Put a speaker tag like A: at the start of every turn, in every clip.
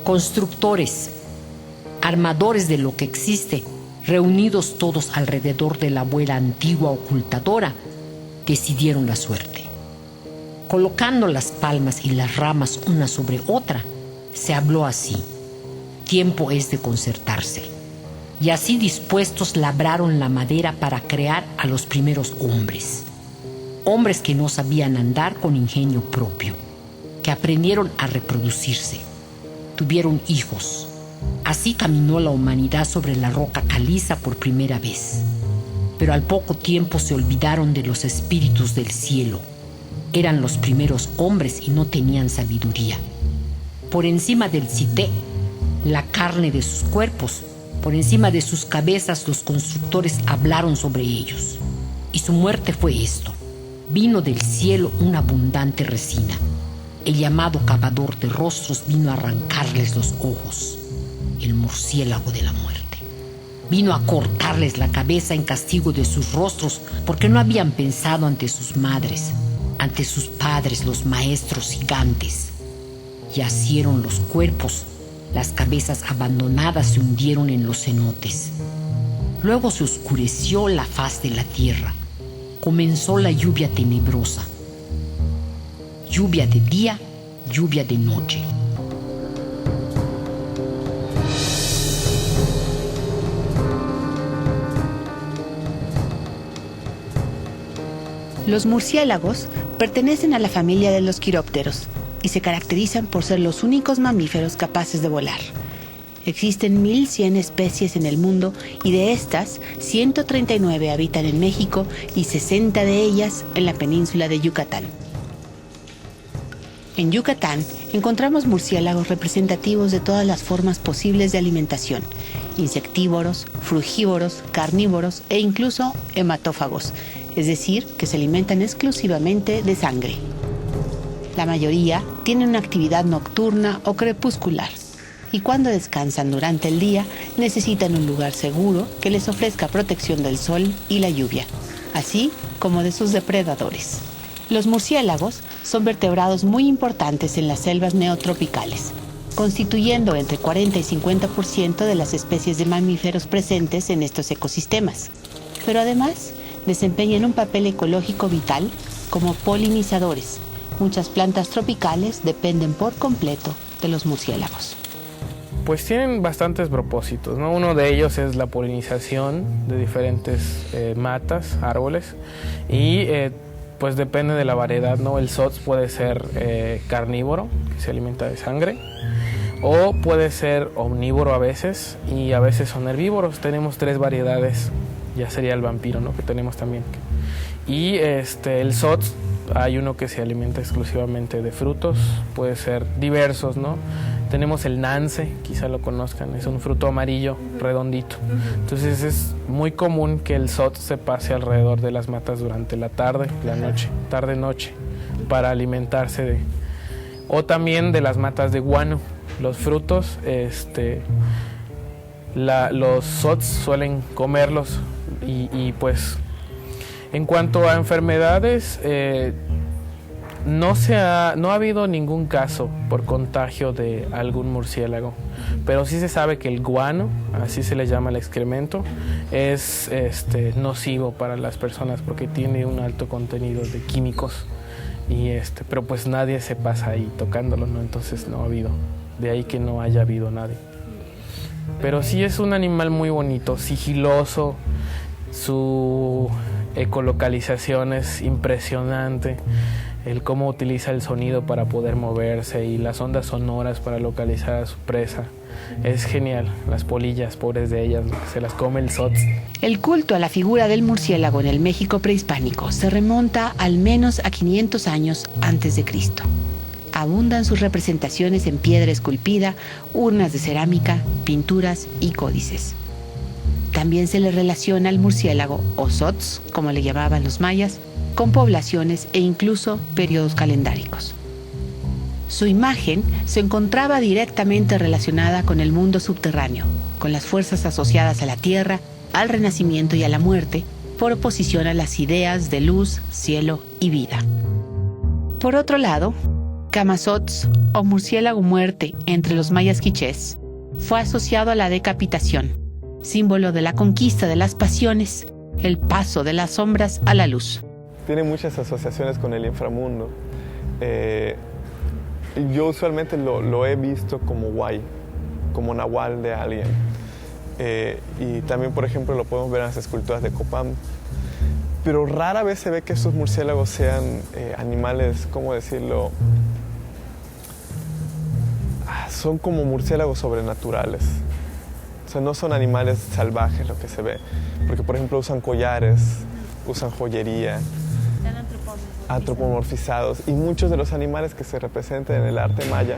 A: Constructores, armadores de lo que existe, reunidos todos alrededor de la abuela antigua ocultadora, decidieron la suerte. Colocando las palmas y las ramas una sobre otra, se habló así: tiempo es de concertarse. Y así dispuestos labraron la madera para crear a los primeros hombres. Hombres que no sabían andar con ingenio propio, que aprendieron a reproducirse, tuvieron hijos. Así caminó la humanidad sobre la roca caliza por primera vez. Pero al poco tiempo se olvidaron de los espíritus del cielo. Eran los primeros hombres y no tenían sabiduría. Por encima del cité, la carne de sus cuerpos, por encima de sus cabezas, los constructores hablaron sobre ellos. Y su muerte fue esto: vino del cielo una abundante resina. El llamado cavador de rostros vino a arrancarles los ojos, el murciélago de la muerte. Vino a cortarles la cabeza en castigo de sus rostros, porque no habían pensado ante sus madres, ante sus padres, los maestros gigantes. Yacieron los cuerpos, las cabezas abandonadas se hundieron en los cenotes. Luego se oscureció la faz de la tierra. Comenzó la lluvia tenebrosa. Lluvia de día, lluvia de noche.
B: Los murciélagos pertenecen a la familia de los quirópteros y se caracterizan por ser los únicos mamíferos capaces de volar. Existen 1.100 especies en el mundo y de estas, 139 habitan en México y 60 de ellas en la península de Yucatán. En Yucatán encontramos murciélagos representativos de todas las formas posibles de alimentación: insectívoros, frugívoros, carnívoros e incluso hematófagos, es decir, que se alimentan exclusivamente de sangre. La mayoría tienen una actividad nocturna o crepuscular, y cuando descansan durante el día necesitan un lugar seguro que les ofrezca protección del sol y la lluvia, así como de sus depredadores. Los murciélagos son vertebrados muy importantes en las selvas neotropicales, constituyendo entre 40 y 50% de las especies de mamíferos presentes en estos ecosistemas. Pero además desempeñan un papel ecológico vital como polinizadores. Muchas plantas tropicales dependen por completo de los murciélagos.
C: Pues tienen bastantes propósitos, ¿no? Uno de ellos es la polinización de diferentes matas, árboles, y pues depende de la variedad, ¿no? El SOTS puede ser carnívoro, que se alimenta de sangre, o puede ser omnívoro a veces, y a veces son herbívoros. Tenemos 3 variedades, ya sería el vampiro, ¿no? Que tenemos también. Y el SOTS, hay uno que se alimenta exclusivamente de frutos, puede ser diversos, ¿no? Tenemos el nance, quizá lo conozcan, es un fruto amarillo redondito. Entonces es muy común que el SOTS se pase alrededor de las matas durante la tarde, la noche, tarde-noche, para alimentarse o también de las matas de guano. Los frutos, los SOTS suelen comerlos y pues en cuanto a enfermedades, no ha habido ningún caso por contagio de algún murciélago, pero sí se sabe que el guano, así se le llama el excremento, es nocivo para las personas porque tiene un alto contenido de químicos, pero pues nadie se pasa ahí tocándolo, ¿no? Entonces no ha habido, de ahí que no haya habido nadie. Pero sí es un animal muy bonito, sigiloso, su ecolocalización es impresionante, el cómo utiliza el sonido para poder moverse y las ondas sonoras para localizar a su presa. Es genial. Las polillas, pobres de ellas, se las come el SOTS.
B: El culto a la figura del murciélago en el México prehispánico se remonta al menos a 500 años antes de Cristo. Abundan sus representaciones en piedra esculpida, urnas de cerámica, pinturas y códices. También se le relaciona al murciélago, o SOTS, como le llamaban los mayas, con poblaciones e incluso periodos calendáricos. Su imagen se encontraba directamente relacionada con el mundo subterráneo, con las fuerzas asociadas a la tierra, al renacimiento y a la muerte, por oposición a las ideas de luz, cielo y vida. Por otro lado, Camazotz, o murciélago muerte entre los mayas quichés, fue asociado a la decapitación, símbolo de la conquista de las pasiones, el paso de las sombras a la luz.
D: Tiene muchas asociaciones con el inframundo. Yo usualmente lo he visto como guay, como nahual de alguien. Y también, por ejemplo, lo podemos ver en las esculturas de Copán. Pero rara vez se ve que estos murciélagos sean animales, ¿cómo decirlo? Son como murciélagos sobrenaturales. O sea, no son animales salvajes lo que se ve. Porque, por ejemplo, usan collares, usan joyería. Están antropomorfizados. Y muchos de los animales que se representan en el arte maya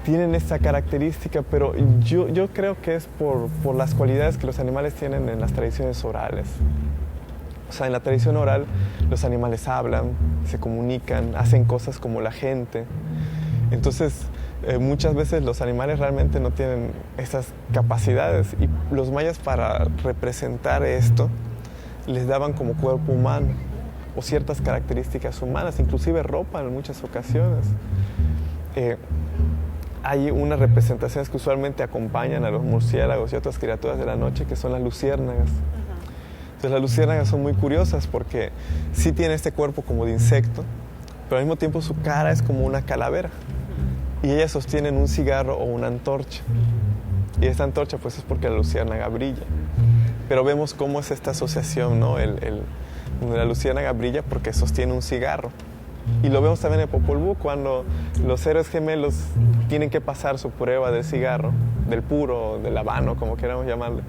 D: tienen esta característica, pero yo creo que es por las cualidades que los animales tienen en las tradiciones orales. O sea, en la tradición oral los animales hablan, se comunican, hacen cosas como la gente. Entonces, muchas veces los animales realmente no tienen esas capacidades. Y los mayas, para representar esto, les daban como cuerpo humano o ciertas características humanas, inclusive ropa en muchas ocasiones. Hay unas representaciones que usualmente acompañan a los murciélagos y otras criaturas de la noche, que son las luciérnagas. Entonces, las luciérnagas son muy curiosas porque sí tienen este cuerpo como de insecto, pero al mismo tiempo su cara es como una calavera. Y ellas sostienen un cigarro o una antorcha. Y esta antorcha pues es porque la luciérnaga brilla. Pero vemos cómo es esta asociación, ¿no? La luciérnaga brilla porque sostiene un cigarro. Y lo vemos también en Popol Vuh, cuando los héroes gemelos tienen que pasar su prueba del cigarro, del puro, del habano, como queramos llamarle.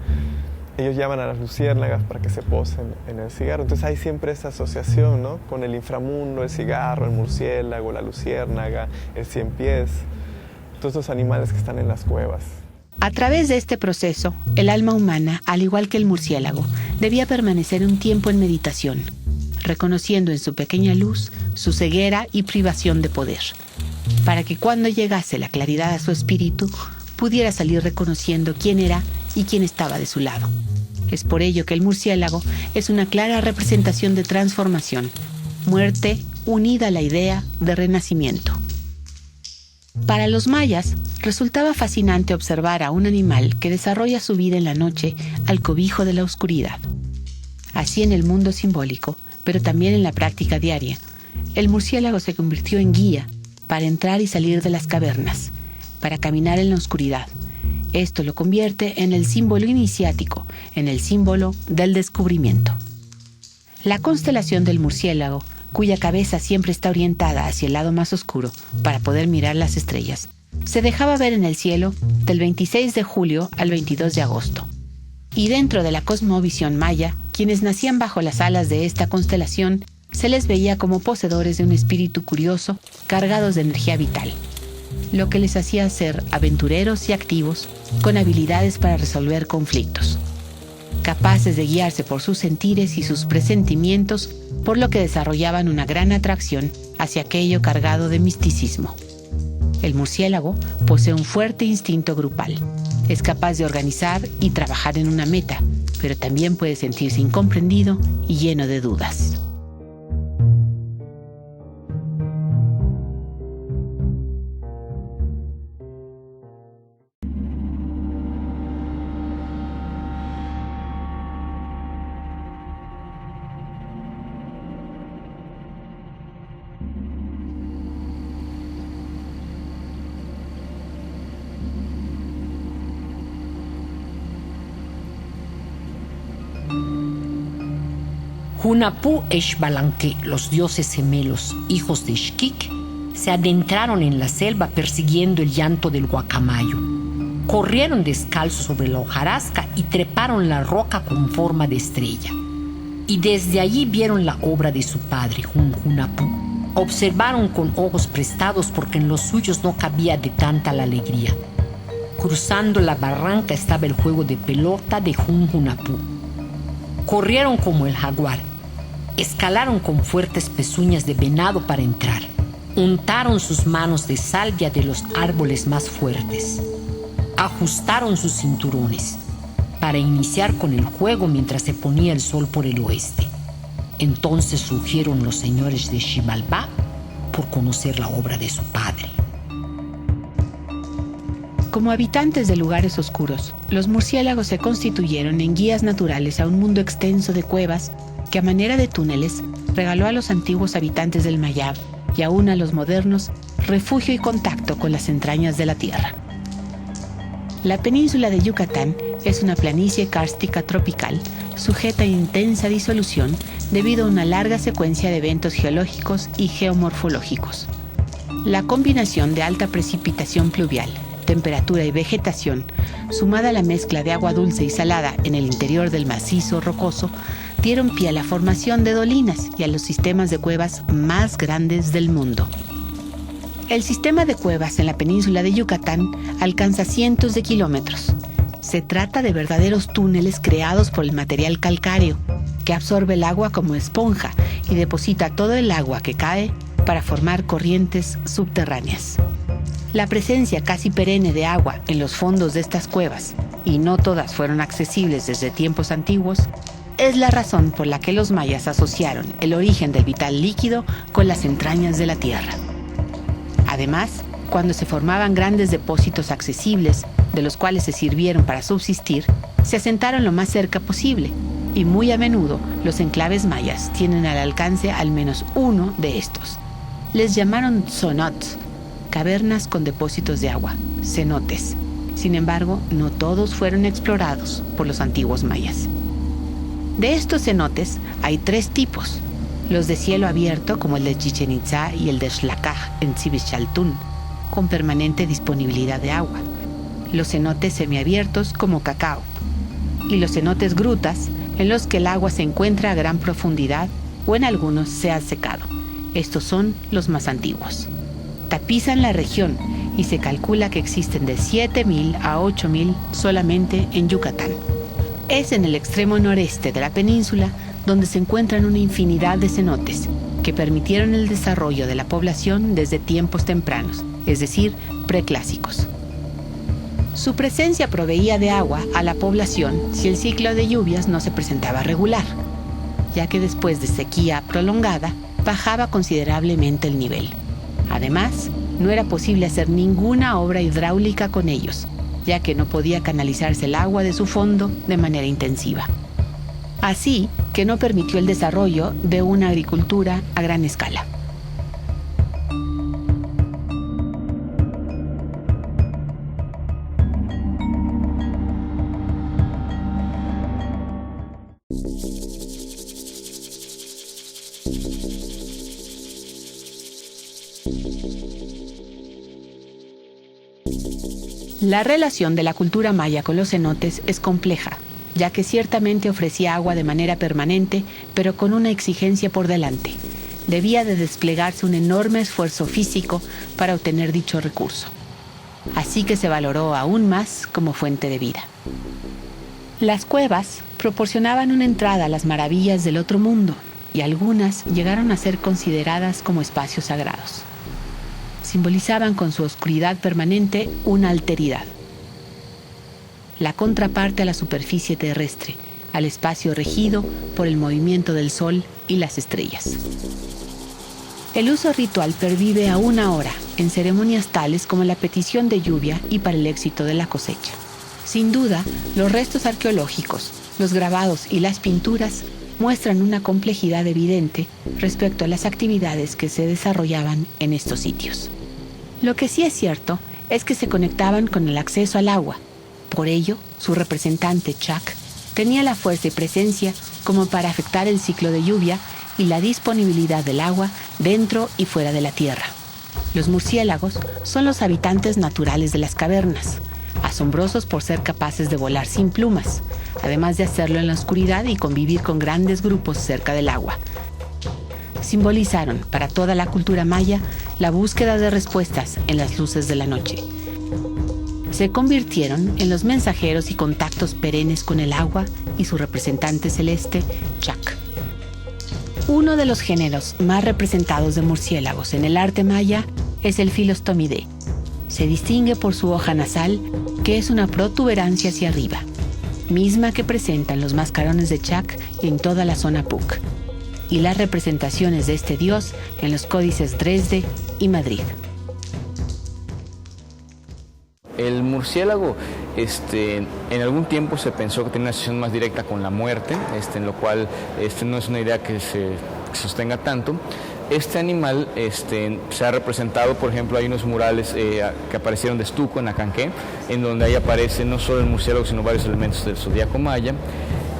D: Ellos llaman a las luciérnagas para que se posen en el cigarro. Entonces hay siempre esta asociación, ¿no? Con el inframundo, el cigarro, el murciélago, la luciérnaga, el cien pies, todos estos animales que están en las cuevas.
B: A través de este proceso, el alma humana, al igual que el murciélago, debía permanecer un tiempo en meditación, reconociendo en su pequeña luz su ceguera y privación de poder, para que cuando llegase la claridad a su espíritu, pudiera salir reconociendo quién era y quién estaba de su lado. Es por ello que el murciélago es una clara representación de transformación, muerte unida a la idea de renacimiento. Para los mayas, resultaba fascinante observar a un animal que desarrolla su vida en la noche al cobijo de la oscuridad. Así, en el mundo simbólico, pero también en la práctica diaria, el murciélago se convirtió en guía para entrar y salir de las cavernas, para caminar en la oscuridad. Esto lo convierte en el símbolo iniciático, en el símbolo del descubrimiento. La constelación del murciélago, cuya cabeza siempre está orientada hacia el lado más oscuro para poder mirar las estrellas, se dejaba ver en el cielo del 26 de julio al 22 de agosto. Y dentro de la cosmovisión maya, quienes nacían bajo las alas de esta constelación, se les veía como poseedores de un espíritu curioso, cargados de energía vital, lo que les hacía ser aventureros y activos, con habilidades para resolver conflictos, capaces de guiarse por sus sentires y sus presentimientos, por lo que desarrollaban una gran atracción hacia aquello cargado de misticismo. El murciélago posee un fuerte instinto grupal. Es capaz de organizar y trabajar en una meta, pero también puede sentirse incomprendido y lleno de dudas.
A: Hunapú e Xbalanque, los dioses gemelos, hijos de Xquic, se adentraron en la selva persiguiendo el llanto del guacamayo. Corrieron descalzos sobre la hojarasca y treparon la roca con forma de estrella. Y desde allí vieron la obra de su padre, Hunapú. Observaron con ojos prestados porque en los suyos no cabía de tanta la alegría. Cruzando la barranca estaba el juego de pelota de Hunapú. Corrieron como el jaguar. Escalaron con fuertes pezuñas de venado para entrar. Untaron sus manos de salvia de los árboles más fuertes. Ajustaron sus cinturones para iniciar con el juego mientras se ponía el sol por el oeste. Entonces surgieron los señores de Xibalbá por conocer la obra de su padre.
B: Como habitantes de lugares oscuros, los murciélagos se constituyeron en guías naturales a un mundo extenso de cuevas que a manera de túneles regaló a los antiguos habitantes del Mayab y aún a los modernos refugio y contacto con las entrañas de la tierra. La península de Yucatán es una planicie kárstica tropical sujeta a intensa disolución debido a una larga secuencia de eventos geológicos y geomorfológicos. La combinación de alta precipitación pluvial, temperatura y vegetación, sumada a la mezcla de agua dulce y salada en el interior del macizo rocoso, dieron pie a la formación de dolinas y a los sistemas de cuevas más grandes del mundo. El sistema de cuevas en la península de Yucatán alcanza cientos de kilómetros. Se trata de verdaderos túneles creados por el material calcáreo, que absorbe el agua como esponja y deposita todo el agua que cae para formar corrientes subterráneas. La presencia casi perenne de agua en los fondos de estas cuevas, y no todas fueron accesibles desde tiempos antiguos, es la razón por la que los mayas asociaron el origen del vital líquido con las entrañas de la tierra. Además, cuando se formaban grandes depósitos accesibles, de los cuales se sirvieron para subsistir, se asentaron lo más cerca posible, y muy a menudo los enclaves mayas tienen al alcance al menos uno de estos. Les llamaron tzonots, cavernas con depósitos de agua, cenotes. Sin embargo, no todos fueron explorados por los antiguos mayas. De estos cenotes hay tres tipos: los de cielo abierto, como el de Chichén Itzá y el de Xlacaj en Tzivixaltún, con permanente disponibilidad de agua; los cenotes semiabiertos, como Cacao; y los cenotes grutas, en los que el agua se encuentra a gran profundidad o en algunos se ha secado. Estos son los más antiguos. Tapizan la región y se calcula que existen de 7.000 a 8.000 solamente en Yucatán. Es en el extremo noreste de la península donde se encuentran una infinidad de cenotes que permitieron el desarrollo de la población desde tiempos tempranos, es decir, preclásicos. Su presencia proveía de agua a la población si el ciclo de lluvias no se presentaba regular, ya que después de sequía prolongada bajaba considerablemente el nivel. Además, no era posible hacer ninguna obra hidráulica con ellos, ya que no podía canalizarse el agua de su fondo de manera intensiva. Así que no permitió el desarrollo de una agricultura a gran escala. La relación de la cultura maya con los cenotes es compleja, ya que ciertamente ofrecía agua de manera permanente, pero con una exigencia por delante. Debía de desplegarse un enorme esfuerzo físico para obtener dicho recurso. Así que se valoró aún más como fuente de vida. Las cuevas proporcionaban una entrada a las maravillas del otro mundo, y algunas llegaron a ser consideradas como espacios sagrados. Simbolizaban con su oscuridad permanente una alteridad, la contraparte a la superficie terrestre, al espacio regido por el movimiento del sol y las estrellas. El uso ritual pervive aún ahora en ceremonias tales como la petición de lluvia y para el éxito de la cosecha. Sin duda, los restos arqueológicos, los grabados y las pinturas muestran una complejidad evidente respecto a las actividades que se desarrollaban en estos sitios. Lo que sí es cierto es que se conectaban con el acceso al agua. Por ello, su representante Chac tenía la fuerza y presencia como para afectar el ciclo de lluvia y la disponibilidad del agua dentro y fuera de la tierra. Los murciélagos son los habitantes naturales de las cavernas, asombrosos por ser capaces de volar sin plumas, además de hacerlo en la oscuridad y convivir con grandes grupos cerca del agua. Simbolizaron para toda la cultura maya la búsqueda de respuestas en las luces de la noche. Se convirtieron en los mensajeros y contactos perennes con el agua y su representante celeste, Chac. Uno de los géneros más representados de murciélagos en el arte maya es el Philostomide. Se distingue por su hoja nasal, que es una protuberancia hacia arriba, misma que presentan los mascarones de Chac en toda la zona Puc. y las representaciones de este dios en los códices Dresde y Madrid.
E: El murciélago, en algún tiempo se pensó que tenía una asociación más directa con la muerte, en lo cual no es una idea que se sostenga tanto. Este animal se ha representado, por ejemplo, hay unos murales que aparecieron de estuco en Acanqué, en donde ahí aparece no solo el murciélago, sino varios elementos del zodiaco maya,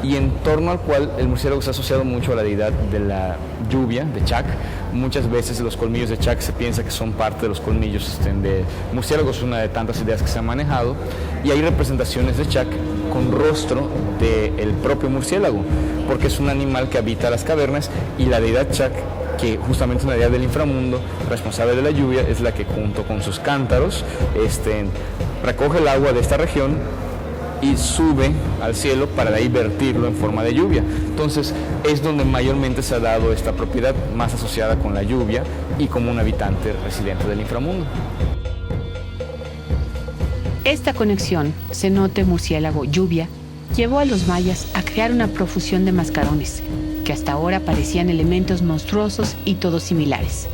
E: y en torno al cual el murciélago se ha asociado mucho a la deidad de la lluvia, de Chac. Muchas veces los colmillos de Chac se piensa que son parte de los colmillos de murciélago, es una de tantas ideas que se han manejado, y hay representaciones de Chac con rostro del propio murciélago, porque es un animal que habita las cavernas, y la deidad Chac, que justamente es una deidad del inframundo, responsable de la lluvia, es la que junto con sus cántaros recoge el agua de esta región y sube al cielo para de ahí vertirlo en forma de lluvia. Entonces es donde mayormente se ha dado esta propiedad más asociada con la lluvia y como un habitante residente del inframundo.
B: Esta conexión, cenote, murciélago, lluvia, llevó a los mayas a crear una profusión de mascarones, que hasta ahora parecían elementos monstruosos y todos similares.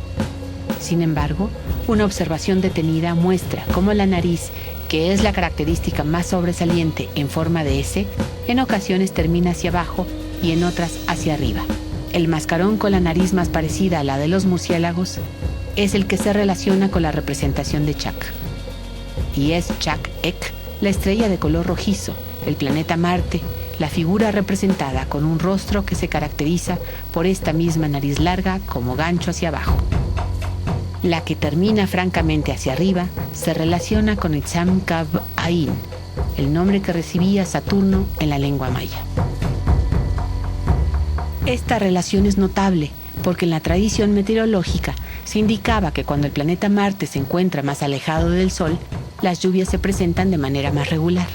B: Sin embargo, una observación detenida muestra cómo la nariz, que es la característica más sobresaliente en forma de S, en ocasiones termina hacia abajo y en otras hacia arriba. El mascarón con la nariz más parecida a la de los murciélagos es el que se relaciona con la representación de Chac. Y es Chac-Ek, la estrella de color rojizo, el planeta Marte, la figura representada con un rostro que se caracteriza por esta misma nariz larga como gancho hacia abajo. La que termina francamente hacia arriba se relaciona con Itzam Kab Ain, el nombre que recibía Saturno en la lengua maya. Esta relación es notable porque en la tradición meteorológica se indicaba que cuando el planeta Marte se encuentra más alejado del Sol, las lluvias se presentan de manera más regular.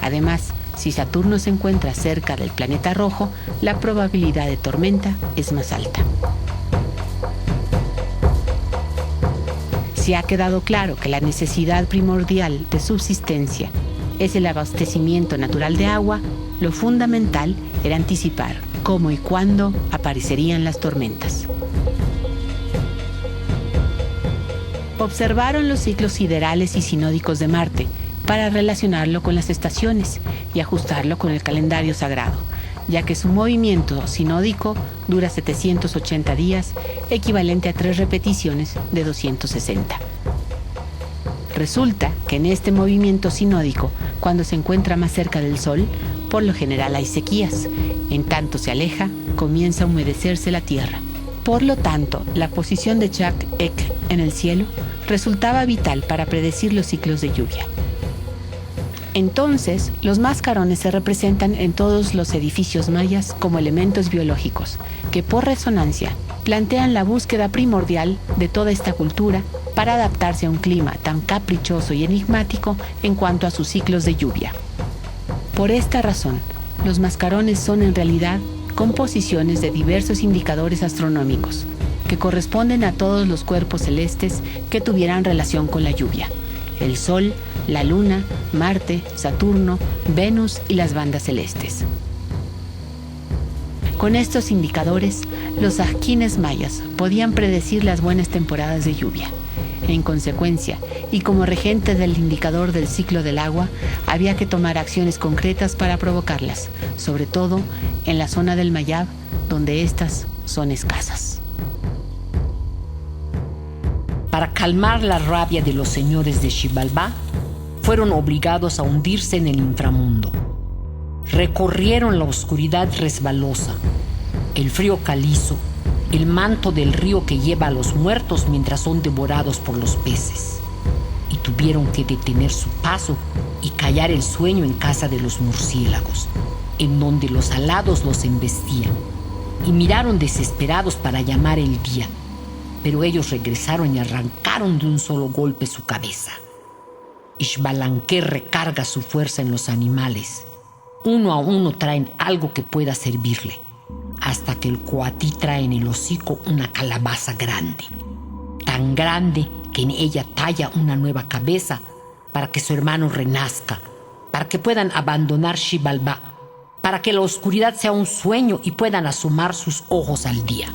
B: Además, si Saturno se encuentra cerca del planeta rojo, la probabilidad de tormenta es más alta. Se ha quedado claro que la necesidad primordial de subsistencia es el abastecimiento natural de agua. Lo fundamental era anticipar cómo y cuándo aparecerían las tormentas. Observaron los ciclos siderales y sinódicos de Marte para relacionarlo con las estaciones y ajustarlo con el calendario sagrado, ya que su movimiento sinódico dura 780 días, equivalente a 3 repeticiones de 260. Resulta que en este movimiento sinódico, cuando se encuentra más cerca del Sol, por lo general hay sequías. En tanto se aleja, comienza a humedecerse la tierra. Por lo tanto, la posición de Chac-Ek en el cielo resultaba vital para predecir los ciclos de lluvia. Entonces, los mascarones se representan en todos los edificios mayas como elementos biológicos, que por resonancia plantean la búsqueda primordial de toda esta cultura para adaptarse a un clima tan caprichoso y enigmático en cuanto a sus ciclos de lluvia. Por esta razón, los mascarones son en realidad composiciones de diversos indicadores astronómicos, que corresponden a todos los cuerpos celestes que tuvieran relación con la lluvia: el Sol, la Luna, Marte, Saturno, Venus y las bandas celestes. Con estos indicadores, los ajquines mayas podían predecir las buenas temporadas de lluvia. En consecuencia, y como regente del indicador del ciclo del agua, había que tomar acciones concretas para provocarlas, sobre todo en la zona del Mayab, donde estas son escasas.
A: Para calmar la rabia de los señores de Xibalbá, fueron obligados a hundirse en el inframundo. Recorrieron la oscuridad resbalosa, el frío calizo, el manto del río que lleva a los muertos mientras son devorados por los peces, y tuvieron que detener su paso y callar el sueño en casa de los murciélagos, en donde los alados los embestían, y miraron desesperados para llamar el día, pero ellos regresaron y arrancaron de un solo golpe su cabeza. Ixbalanqué recarga su fuerza en los animales. Uno a uno traen algo que pueda servirle, hasta que el coatí trae en el hocico una calabaza grande, tan grande que en ella talla una nueva cabeza para que su hermano renazca, para que puedan abandonar Xibalbá para que la oscuridad sea un sueño y puedan asomar sus ojos al día.